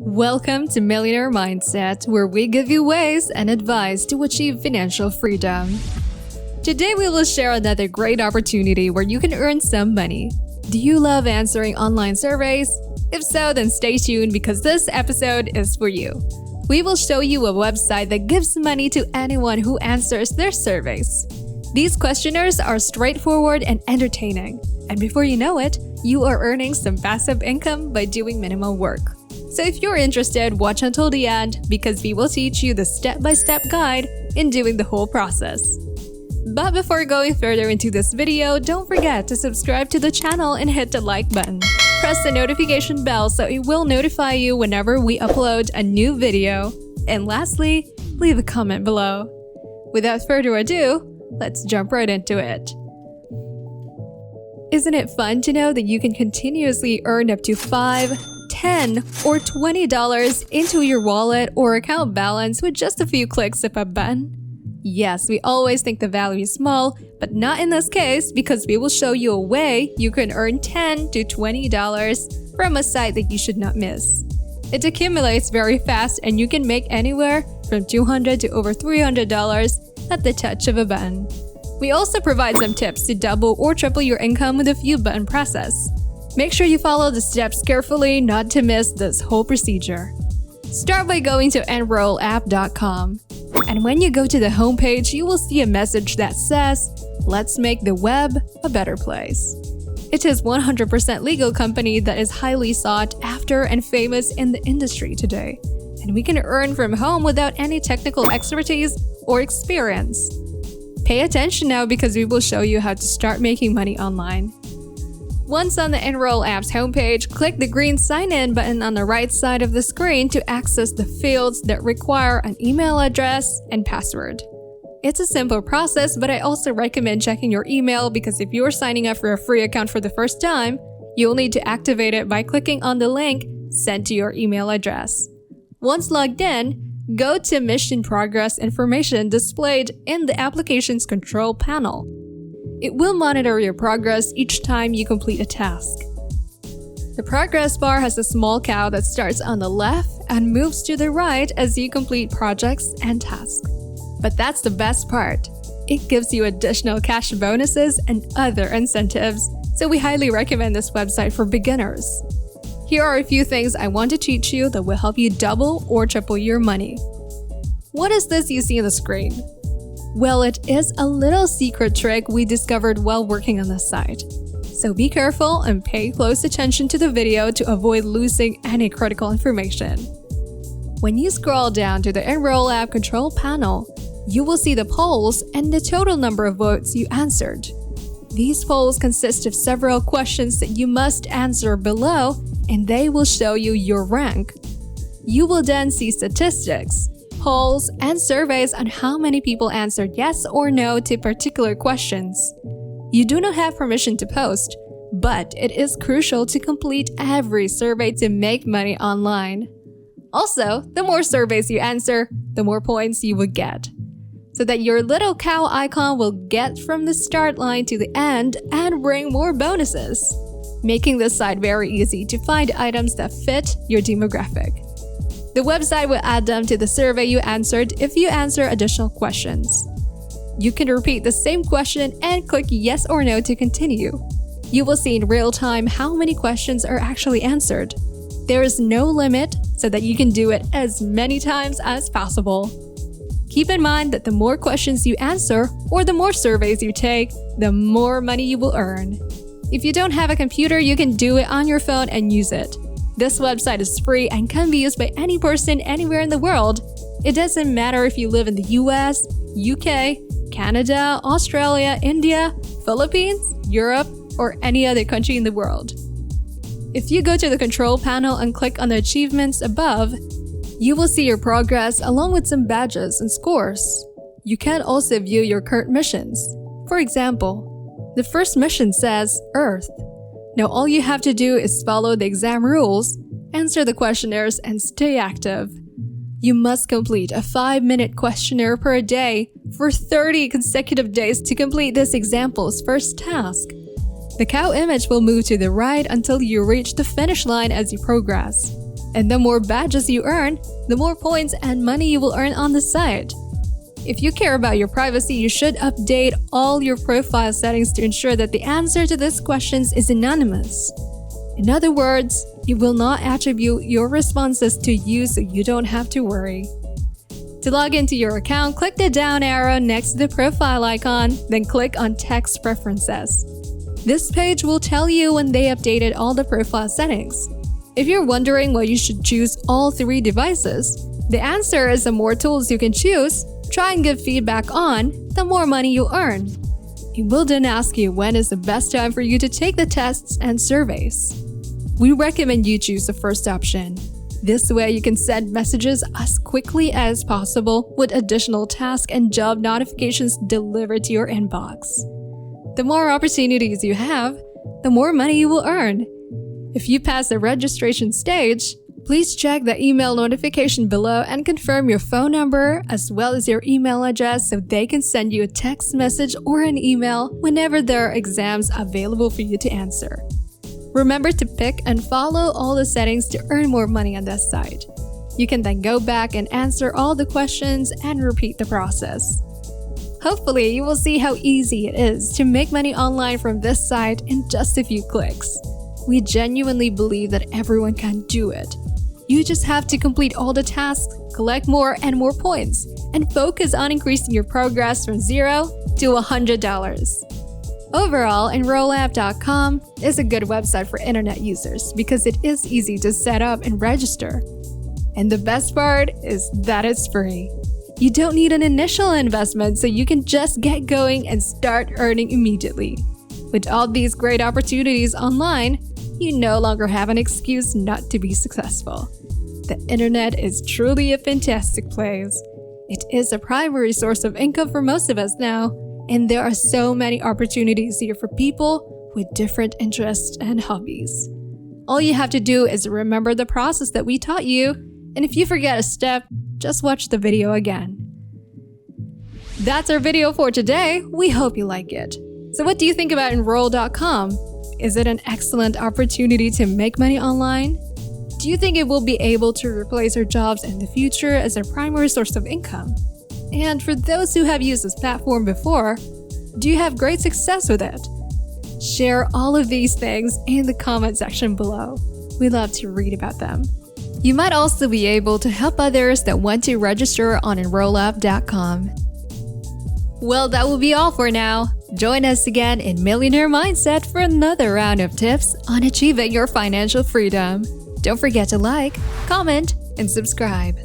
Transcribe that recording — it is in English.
Welcome to Millionaire Mindset, where we give you ways and advice to achieve financial freedom. Today we will share another great opportunity where you can earn some money. Do you love answering online surveys? If so, then stay tuned because this episode is for you. We will show you a website that gives money to anyone who answers their surveys. These questionnaires are straightforward and entertaining. And before you know it, you are earning some passive income by doing minimal work. So if you're interested, watch until the end because we will teach you the step-by-step guide in doing the whole process. But before going further into this video, don't forget to subscribe to the channel and hit the like button. Press the notification bell so it will notify you whenever we upload a new video. And lastly, leave a comment below. Without further ado, let's jump right into it. Isn't it fun to know that you can continuously earn up to $5, $10, or $20 into your wallet or account balance with just a few clicks of a button? Yes, we always think the value is small, but not in this case because we will show you a way you can earn $10 to $20 from a site that you should not miss. It accumulates very fast and you can make anywhere from $200 to over $300 at the touch of a button. We also provide some tips to double or triple your income with a few button presses. Make sure you follow the steps carefully not to miss this whole procedure. Start by going to enrollapp.com. And when you go to the homepage, you will see a message that says, "Let's make the web a better place." It is 100% legal company that is highly sought after and famous in the industry today. And we can earn from home without any technical expertise or experience. Pay attention now because we will show you how to start making money online. Once on the Enroll App's homepage, click the green Sign In button on the right side of the screen to access the fields that require an email address and password. It's a simple process, but I also recommend checking your email because if you are signing up for a free account for the first time, you'll need to activate it by clicking on the link sent to your email address. Once logged in, go to Mission Progress information displayed in the application's control panel. It will monitor your progress each time you complete a task. The progress bar has a small cow that starts on the left and moves to the right as you complete projects and tasks. But that's the best part. It gives you additional cash bonuses and other incentives, so we highly recommend this website for beginners. Here are a few things I want to teach you that will help you double or triple your money. What is this you see on the screen? Well, it is a little secret trick we discovered while working on this site. So be careful and pay close attention to the video to avoid losing any critical information. When you scroll down to the Enroll App control panel, you will see the polls and the total number of votes you answered. These polls consist of several questions that you must answer below, and they will show you your rank. You will then see statistics, polls, and surveys on how many people answered yes or no to particular questions. You do not have permission to post, but it is crucial to complete every survey to make money online. Also, the more surveys you answer, the more points you will get, so that your little cow icon will get from the start line to the end and bring more bonuses, making this site very easy to find items that fit your demographic. The website will add them to the survey you answered if you answer additional questions. You can repeat the same question and click yes or no to continue. You will see in real time how many questions are actually answered. There is no limit so that you can do it as many times as possible. Keep in mind that the more questions you answer or the more surveys you take, the more money you will earn. If you don't have a computer, you can do it on your phone and use it. This website is free and can be used by any person anywhere in the world. It doesn't matter if you live in the US, UK, Canada, Australia, India, Philippines, Europe, or any other country in the world. If you go to the control panel and click on the achievements above, you will see your progress along with some badges and scores. You can also view your current missions. For example, the first mission says Earth. Now all you have to do is follow the exam rules, answer the questionnaires, and stay active. You must complete a 5-minute questionnaire per day for 30 consecutive days to complete this example's first task. The cow image will move to the right until you reach the finish line as you progress. And the more badges you earn, the more points and money you will earn on the site. If you care about your privacy, you should update all your profile settings to ensure that the answer to these questions is anonymous. In other words, you will not attribute your responses to you so you don't have to worry. To log into your account, click the down arrow next to the profile icon, then click on Text Preferences. This page will tell you when they updated all the profile settings. If you're wondering why you should choose all 3 devices, the answer is the more tools you can choose, try and give feedback on, the more money you earn. It will then ask you when is the best time for you to take the tests and surveys. We recommend you choose the first option. This way you can send messages as quickly as possible with additional tasks and job notifications delivered to your inbox. The more opportunities you have, the more money you will earn. If you pass the registration stage, please check the email notification below and confirm your phone number as well as your email address so they can send you a text message or an email whenever there are exams available for you to answer. Remember to pick and follow all the settings to earn more money on this site. You can then go back and answer all the questions and repeat the process. Hopefully, you will see how easy it is to make money online from this site in just a few clicks. We genuinely believe that everyone can do it. You just have to complete all the tasks, collect more and more points, and focus on increasing your progress from $0 to $100. Overall, EnrollApp.com is a good website for internet users because it is easy to set up and register. And the best part is that it's free. You don't need an initial investment, so you can just get going and start earning immediately. With all these great opportunities online, you no longer have an excuse not to be successful. The internet is truly a fantastic place. It is a primary source of income for most of us now, and there are so many opportunities here for people with different interests and hobbies. All you have to do is remember the process that we taught you, and if you forget a step, just watch the video again. That's our video for today. We hope you like it. So what do you think about Enroll.com? Is it an excellent opportunity to make money online? Do you think it will be able to replace our jobs in the future as our primary source of income? And for those who have used this platform before, do you have great success with it? Share all of these things in the comment section below. We love to read about them. You might also be able to help others that want to register on EnrollUp.com. Well, that will be all for now. Join us again in Millionaire Mindset for another round of tips on achieving your financial freedom. Don't forget to like, comment, and subscribe.